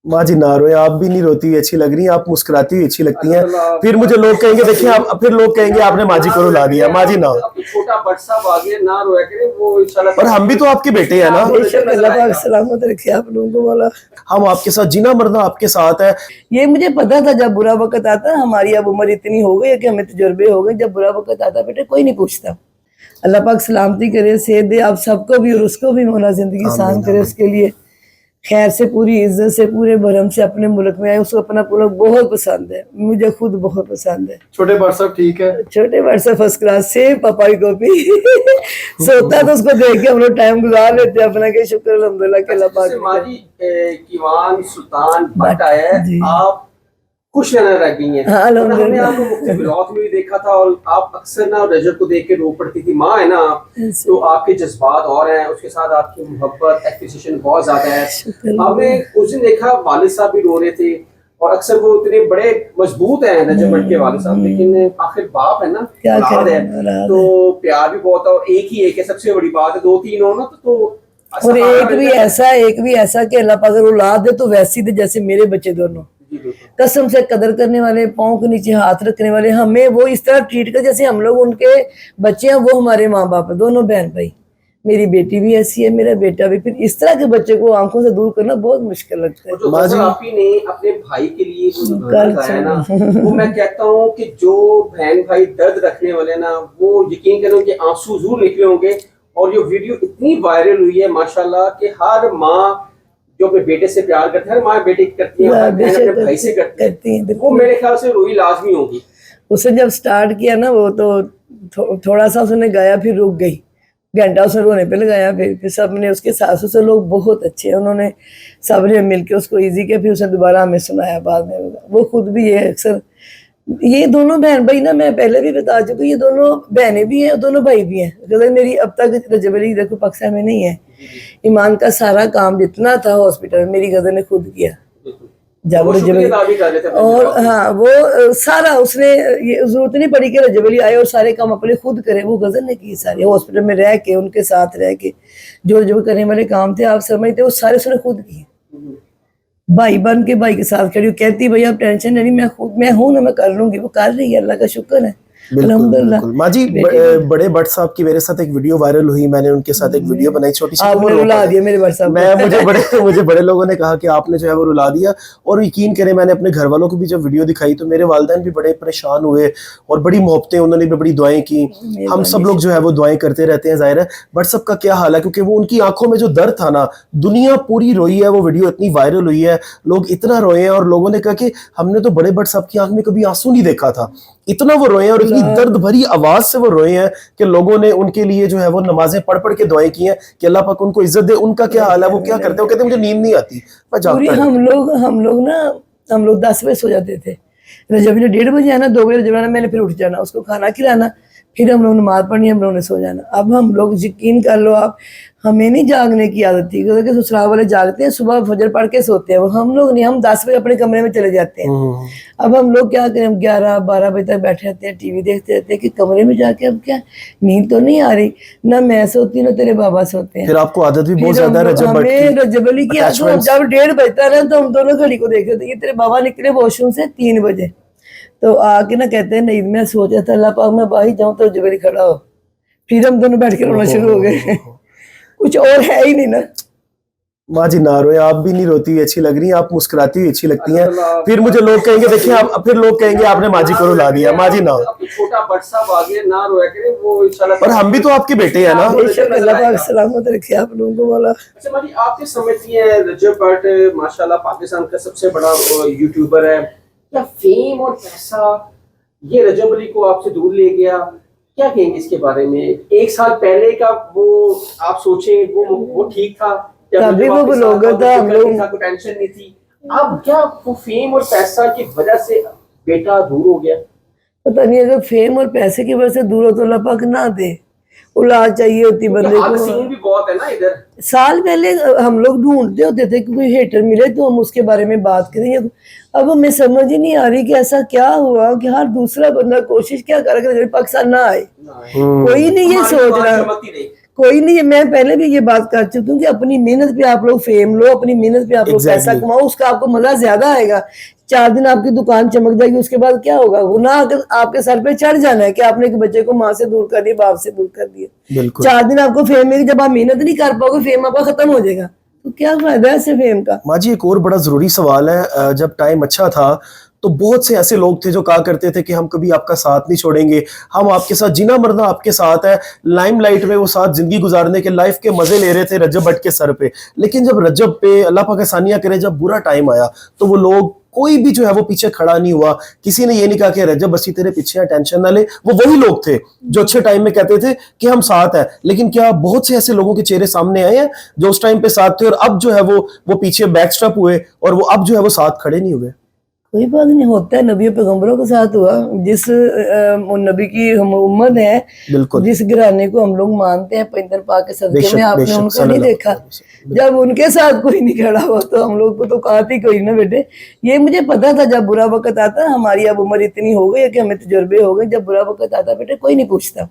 माँ जी ना रोए, आप भी नहीं रोती हुई अच्छी लग रही हैं, आप मुस्कुराती हुई अच्छी लगती हैं। फिर मुझे लोग कहेंगे देखिए आप, फिर लोग कहेंगे आपने माँ जी को रुला दिया। माँ जी ना, अब छोटा बट साहब आ गया, ना रोया करें, वो इंशाल्लाह। और हम भी तो आपके बेटे हैं ना। बेशक अल्लाह पाक सलामत रखे आप लोगों को वाला। हम आपके साथ, जीना मरना आपके साथ है। ये मुझे पता था जब बुरा वक्त आता, हमारी अब उम्र इतनी हो गई है कि हमें तजुर्बे हो गए, जब बुरा वक्त आता बेटे कोई नहीं पूछता। अल्लाह पाक सलामती करे, सेहत दे आप सबको भी और उसको भी, मौला जिंदगी आसान करे उसके लिए। खैर से, पूरी इज्जत से, पूरे भरम से अपने मुल्क में आए। उसको अपना मुल्क बहुत पसंद है, मुझे खुद बहुत पसंद है। छोटे बट साहब ठीक है, छोटे बट साहब फर्स्ट क्लास से, पापा की कॉपी सोता तो उसको देख के हम लोग टाइम गुजार लेते हैं अपना, के शुक्र अल्हम्दुलिल्लाह के अल्लाह पाक। माजी कीवान सुल्तान बट आया है, आप खुश रहने लग गई हैं। हाँ, हमने आपको मुख्तलिफ ब्लॉग में भी देखा था और आप अक्सर ना रजब को देख के रो पड़ती थी। माँ है ना आप, तो आपके जज्बात और हैं, उसके साथ आपकी मोहब्बत एप्रिसिएशन बहुत ज्यादा है। हमने उस दिन देखा वालिद साहब भी रो रहे थे और अक्सर वो इतने बड़े मजबूत हैं रजब भट्ट के वालिद साहब, लेकिन आखिर बाप है ना, औलाद है तो प्यार भी बहुत है। और एक ही एक है, सबसे बड़ी बात है, 2-3 हो ना तो और एक भी ऐसा कि अल्लाह पाक अगर औलाद दे तो वैसी दे जैसे मेरे बच्चे दोनों। कसम से कदर करने वाले, पाँव के नीचे हाथ रखने वाले, हमें वो इस तरह ट्रीट कर जैसे हम लोग उनके बच्चे हैं, वो हमारे माँ बाप है, दोनों बहन भाई। मेरी बेटी भी ऐसी है, मेरा बेटा भी। फिर इस तरह के बच्चे को आंखों से दूर करना बहुत मुश्किल लगता है। जो आपी ने अपने भाई के लिए है ना, वो मैं कहता हूँ कि जो बहन भाई दर्द रखने वाले ना, वो यकीन करें कि आंसू जरूर निकले होंगे। और ये वीडियो इतनी वायरल हुई है माशाल्लाह कि हर माँ जो अपने बेटे से प्यार करती है, हर माँ बेटे करती है, अपने भाई से करती है, वो मेरे ख्याल से रोई लाजमी होगी। उसने जब स्टार्ट किया ना वो तो थोड़ा सा उसने गाया, फिर रुक गई, घंटा उसने रोने पे लगाया। फिर सबने, उसके सासू से लोग बहुत अच्छे हैं, उन्होंने सबने मिलके उसको इजी किया। फिर उसने दोबारा हमें सुनाया बाद में। वो खुद भी ये अक्सर, ये दोनों बहन भाई ना, मैं पहले भी बता चुकी, ये दोनों बहनें भी हैं और दोनों भाई भी हैं। गजल मेरी अब तक रजब अली देखो पाकिस्तान में नहीं है। ईमान का सारा काम जितना था हॉस्पिटल में मेरी गजल ने खुद किया जब रजब अली, और हाँ वो सारा उसने, ये जरूरत नहीं पड़ी कि रजब अली आए और सारे काम अपने खुद करे, वो गजल ने की सारे। हॉस्पिटल में रह के उनके साथ रह के जो करने वाले काम थे आप समझते, वो सारे उसने खुद किए। भाई बन के भाई के साथ खड़ी, कहती भैया आप टेंशन नहीं, मैं हूं ना, मैं कर लूंगी। वो कर रही है, अल्लाह का शुक्र है। माँ जी बड़े भट्ट साहब की मेरे साथ एक वीडियो वायरल हुई, मैंने उनके साथ एक वीडियो बनाई छोटी सी, आपने रुला दिया मेरे भट्ट साहब। मुझे बड़े लोगों ने कहा कि आपने जो है वो रुला दिया। और यकीन करें मैंने अपने घर वालों को भी जब वीडियो दिखाई तो मेरे वालिदैन भी बड़े परेशान हुए और बड़ी मोहब्बतें, उन्होंने भी बड़ी दुआएं की। हम सब लोग जो है वो दुआएं करते रहते हैं। जाहिर है भट्ट साहब का क्या हाल है, क्योंकि वो उनकी आंखों में जो दर्द था ना, दुनिया पूरी रोई है। वो वीडियो इतनी वायरल हुई है, लोग इतना रोए हैं और लोगों ने कहा कि हमने तो बड़े भट्ट साहब की आंख में कभी आंसू नहीं देखा था, इतना वो रोए हैं और इतनी दर्द भरी आवाज से वो रोए हैं कि लोगों ने उनके लिए जो है वो नमाजें पढ़ पढ़ के दुआएं की हैं कि अल्लाह पाक उनको इज्जत दे। उनका क्या हाल है, वो क्या करते हैं? वो कहते हैं मुझे नींद नहीं आती, मैं जागता हूं। हम लोग 10 बजे सो जाते थे। रजब ने 1:30 बजे आना, 2 बजे जब आना, मैंने फिर उठ जाना, उसको खाना खिलाना, फिर हम लोग नमाज पढ़नी, हम लोगों ने सो जाना। अब हम लोग यकीन कर लो आप, हमें नहीं जागने की आदत थी, क्योंकि ससुराल वाले जागते हैं, सुबह फजर पढ़ के सोते हैं। वो हम लोग नहीं, हम 10 बजे अपने कमरे में चले जाते हैं। अब हम लोग क्या करें, 11-12 बजे तक बैठे रहते हैं, टीवी देखते रहते हैं कि कमरे में जाके अब क्या नींद तो नहीं आ रही, ना मैं सोती ना तेरे बाबा सोते हैं। फिर आपको आदत भी बहुत ज्यादा है रजब अली की। जब 1:30 बजता है ना तो हम दोनों घड़ी को देख रहे थे, तेरे बाबा निकले वॉशरूम से 3 बजे, तो आके ना कहते हैं नहीं, मैं सोचा था अल्लाह पाक मैं बाहर जाऊं तो रजब अली खड़ा हो। फिर हम दोनों बैठ के रोना शुरू हो गए। कुछ और है ही नहीं ना। माँ जी ना रोए, आप भी नहीं रोती हुई अच्छी लग रही हैं, आप मुस्कुराती हुई अच्छी लगती हैं। फिर मुझे लोग कहेंगे देखिए आप, फिर लोग कहेंगे आपने माँ जी को रुला दिया। माँ जी ना, छोटा बट साहब आ गया, ना रोया करें, वो इंशाल्लाह। और हम भी तो आपके बेटे हैं ना। बेशक अल्लाह पाक सलामत रखे आप लोगों को वाला। अच्छा माँ जी, आप क्या समझती हैं रजब भट्ट माशाल्लाह पाकिस्तान का सबसे बड़ा यूट्यूबर है, क्या फेम और पैसा ये रजब अली को आपसे दूर ले गया? क्या कहेंगे इसके बारे में? 1 साल पहले का वो आप सोचें, वो ठीक था, तभी वो लोग था, हम लोग टेंशन नहीं थी। अब क्या वो फेम और पैसा की वजह से बेटा दूर हो गया? पता नहीं, अगर फेम और पैसे की वजह से दूर हो तो अल्लाह पाक ना दे, औलाद चाहिए होती बंदे को। सीन भी बहुत है ना इधर। साल पहले हम लोग ढूंढते होते थे कि कोई हेटर मिले तो हम उसके बारे में बात करेंगे। अब हमें समझ ही नहीं आ रही कि ऐसा क्या हुआ कि हर दूसरा बंदा कोशिश क्या कर रहा है पाकिस्तान ना आए। कोई नहीं ये सोच रहा, कोई नहीं है, मैं पहले भी ये बात कर चुकी हूँ कि अपनी मेहनत पे आप लोग फेम लो, अपनी मेहनत पे आप लोग पैसा Exactly. कमाओ, उसका आपको मजा ज्यादा आएगा। 4 दिन आपकी दुकान चमक जाएगी, उसके बाद क्या होगा? गुनाह आपके सर पे चढ़ जाना है कि आपने एक बच्चे को माँ से दूर कर दिया, बाप से दूर कर दिया। बिल्कुल 4 दिन आपको फेम में, जब आप मेहनत नहीं कर पाओगे, फेम आपका खत्म हो जाएगा, तो क्या फायदा है ऐसे फेम का? माँ जी, एक और बड़ा जरूरी सवाल है। जब टाइम अच्छा था तो बहुत से ऐसे लोग थे जो कहा करते थे कि हम कभी आपका साथ नहीं छोड़ेंगे, हम आपके साथ जीना मरना आपके साथ है। लाइमलाइट में वो साथ जिंदगी गुजारने के, लाइफ के मजे ले रहे थे रजब भट्ट के सर पे। लेकिन जब रजब पे अल्लाह पाक आसानियां करे, जब बुरा टाइम आया तो वो लोग, कोई भी जो है वो पीछे खड़ा नहीं हुआ। किसी ने ये नहीं कहा कि रजब बसी तेरे पीछे, टेंशन ना ले। वो वही लोग थे जो अच्छे टाइम में कहते थे कि हम साथ हैं। लेकिन क्या बहुत से ऐसे लोगों के चेहरे सामने आए हैं जो उस टाइम पे साथ थे और अब जो है वो पीछे बैकस्टेप हुए और वो अब जो है वो साथ खड़े नहीं हुए? कोई बात नहीं, होता है, नबी पैगम्बरों के साथ हुआ। जिस नबी की हम उम्मत है, बिल्कुल जिस घराने को हम लोग मानते हैं, पैगंबर पाक के सदके बेशक, में, आपने बेशक, उनको नहीं सल्लल्लाहु देखा? अलैहि वसल्लम। जब उनके साथ कोई नहीं खड़ा हुआ तो हम लोग को तो कहाती ही कोई ना बेटे। ये मुझे पता था, जब बुरा वक्त आता, हमारी अब उम्र इतनी हो गई है कि हमें तजुर्बे हो गए, जब बुरा वक्त आता बेटे कोई नहीं पूछता।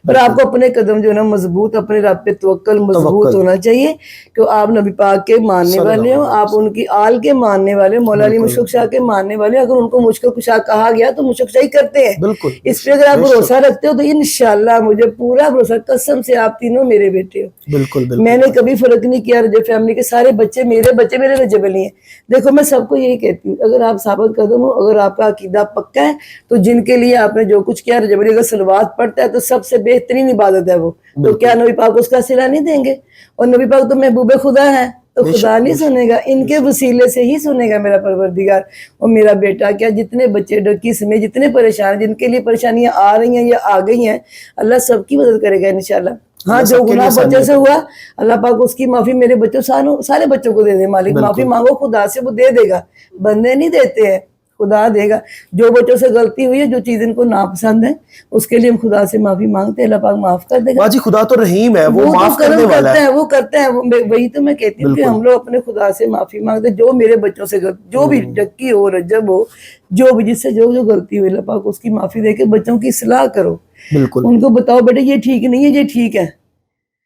पर आपको अपने कदम जो है ना मजबूत, अपने रब पे तवक्कल मजबूत होना चाहिए कि आप नबी पाक के मानने वाले हो, आप उनकी आल के मानने वाले हो, मौला अली मुशफ़िक़ शाह के मानने वाले हो। अगर उनको मुश्किल कुशा कहा गया तो मुशफ़िक़ शाही करते हैं। बिल्कुल इस पे अगर आप भरोसा रखते हो तो इंशाल्लाह, मुझे पूरा भरोसा, कसम से, आप तीनों मेरे बेटे हो। बिल्कुल बिल्कुल मैंने कभी फर्क नहीं किया, रजब फैमिली के सारे बच्चे मेरे रजब अली हैं। देखो मैं सबको यही कहती हूँ, अगर आप साबित कदम हो, अगर आपका अकीदा पक्का है, तो जिनके लिए आपने जो कुछ किया, रजब अली अगर सलवात पढ़ता है तो सबसे बेहतरीन इबादत है वो, तो क्या नबी पाक उसका सिला नहीं देंगे? और नबी पाक तो महबूब खुदा है, तो खुदा नहीं सुनेगा? इनके वसीले से ही सुनेगा मेरा परवरदिगार। और मेरा बेटा क्या, जितने बच्चे डकीस में जितने परेशान, जिनके लिए परेशानियां आ रही हैं या आ गई हैं, अल्लाह सबकी मदद करेगा इंशाल्लाह। हाँ, जो गुनाह बच्चे से हुआ, अल्लाह पाक उसकी माफी मेरे बच्चों सारे बच्चों को दे दे। मालिक माफी मांगो खुदा से, वो दे देगा। बंदे नहीं देते हैं, खुदा देगा। जो बच्चों से गलती हुई है, जो चीज इनको नापसंद है, उसके लिए हम खुदा से माफी मांगते हैं, अल्लाह पाक माफ कर देगा। बाजी खुदा तो रहीम है, वो माफ तो करने वाला है। वो करते हैं। वही तो मैं कहती हूँ कि हम लोग अपने खुदा से माफी मांगते हैं। जो मेरे बच्चों से जो भी डक्की हो, रजब हो, जो भी जिससे जो गलती हुई, अल्लाह पाक उसकी माफी देके बच्चों की इस्लाह करो। बिल्कुल उनको बताओ बेटे ये ठीक नहीं है, ये ठीक है।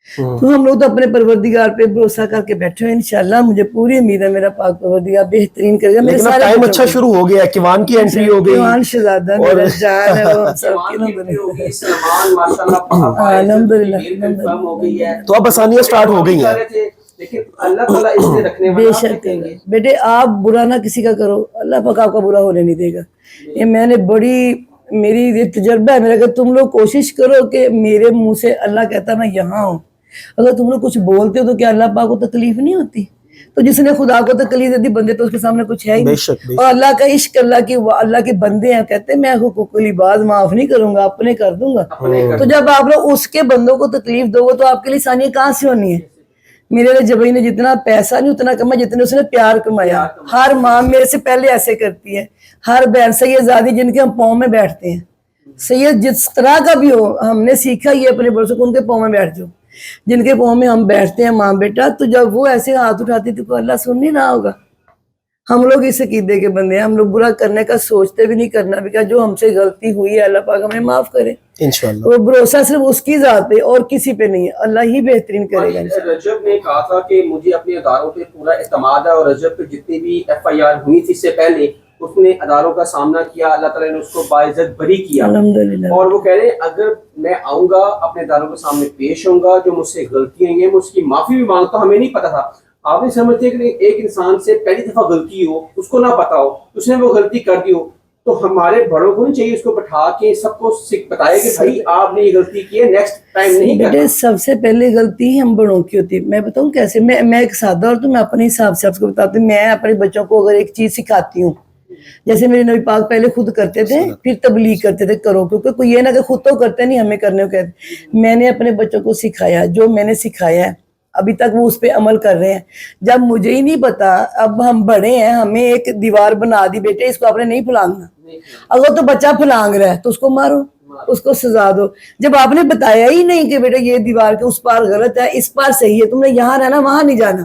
तो हम लोग तो अपने परवरदिगार पे भरोसा करके बैठे हैं। इंशाल्लाह मुझे पूरी उम्मीद है मेरा पाक परवरदिगार बेहतरीन करेगा। मेरे लेकिन अब सारे टाइम बच्चों अच्छा को। शुरू हो गया है, किवान की एंट्री हो गई किवान शहजादा मेरा जान है, वो सबकी ना बने। होगी सलमान माशाल्लाह अल्हम्दुलिल्लाह, कंफर्म हो गई है, तो अब आसानियां स्टार्ट हो गई हैं। लेकिन अल्लाह ताला इससे रखने वाला आप बेशक देंगे। बेटे, आप बुरा ना किसी का करो, अल्लाह पाक आपका बुरा होने नहीं देगा। ये मैंने मेरी ये तजर्बा है मेरा कि तुम लोग कोशिश करो कि मेरे मुंह से अल्लाह कहता मैं यहाँ हूँ। अगर तुम लोग कुछ बोलते हो तो क्या अल्लाह पाक को तकलीफ नहीं होती? तो जिसने खुदा को तकलीफ दे दी, बंदे तो उसके सामने कुछ है ही बेशक, नहीं। और अल्लाह का इश्क, अल्लाह के बंदे हैं, कहते हैं मैं हुकूकुल इबाद माफ नहीं करूंगा, अपने कर दूंगा। तो जब आप लोग उसके बंदों को तकलीफ दोगे तो आपके लिए आसानियां कहाँ से होनी है? मेरे रजबी ने जितना पैसा नहीं उतना कमाया जितने उसने प्यार कमाया। हर माँ मेरे से पहले ऐसे करती है, हर बहन सैयदादी जिनके हम पाँव में बैठते हैं, सैयद जिस तरह का भी हो, हमने सीखा ये अपने बड़ों से, उनके पाँव में बैठ जाओ, जिनके पाँव में हम बैठते हैं माँ बेटा। तो जब वो ऐसे हाथ उठाती तो अल्लाह सुन नहीं रहा होगा? हम लोग इस अकीदे के बंदे हैं, हम लोग बुरा करने का सोचते भी नहीं, करना भी क्या। जो हमसे गलती हुई है अल्लाह पाक हमें माफ करे इंशाअल्लाह। वो भरोसा सिर्फ उसकी जात पे और किसी पे नहीं है, अल्लाह ही बेहतरीन करेगा। रजब ने कहा था कि मुझे अपने अदारों पे पूरा एतमाद है, और रजब पे जितनी भी FIR हुई थी इससे पहले उसने अदारों का सामना किया, अल्लाह ताला ने उसको बाइज्जत बरी किया। अल्हम्दुलिल्लाह। और वो कह रहे हैं अगर मैं आऊंगा अपने अदारों के सामने पेश होऊंगा, जो मुझसे गलतियां हुई हैं मैं उसकी माफी भी मांगता हूं। हमें नहीं पता था, आपने समझते कि एक इंसान से पहली दफा गलती हो, उसको ना पता हो, उसने वो गलती कर दी हो, तो हमारे बड़ों को नहीं चाहिए उसको बैठा के सबको बताया कि भाई आपने ये गलती की है, नेक्स्ट टाइम नहीं करना। सबसे पहले गलती ही हम बड़ों की होती है। मैं बताऊं कैसे, मैं एक सादा और तो मैं अपने हिसाब से आपको बताती हूँ। मैं अपने बच्चों को अगर एक चीज सिखाती हूँ, जैसे मेरे नबी पाक पहले खुद करते थे, फिर तबलीग करते थे करो, क्योंकि कोई ये ना कि खुद तो करते नहीं हमें करने को कहते। मैंने अपने बच्चों को सिखाया, जो मैंने सिखाया है अभी तक वो उस पे अमल कर रहे हैं। जब मुझे ही नहीं पता, अब हम बड़े हैं, हमें एक दीवार बना दी, बेटे इसको आपने नहीं फुलांगना। अगर तो बच्चा फुलांग रहा है तो उसको मारो, उसको सजा दो। जब आपने बताया ही नहीं कि बेटा ये दीवार के उस पार गलत है, इस पार सही है, तुमने यहाँ रहना वहां नहीं जाना,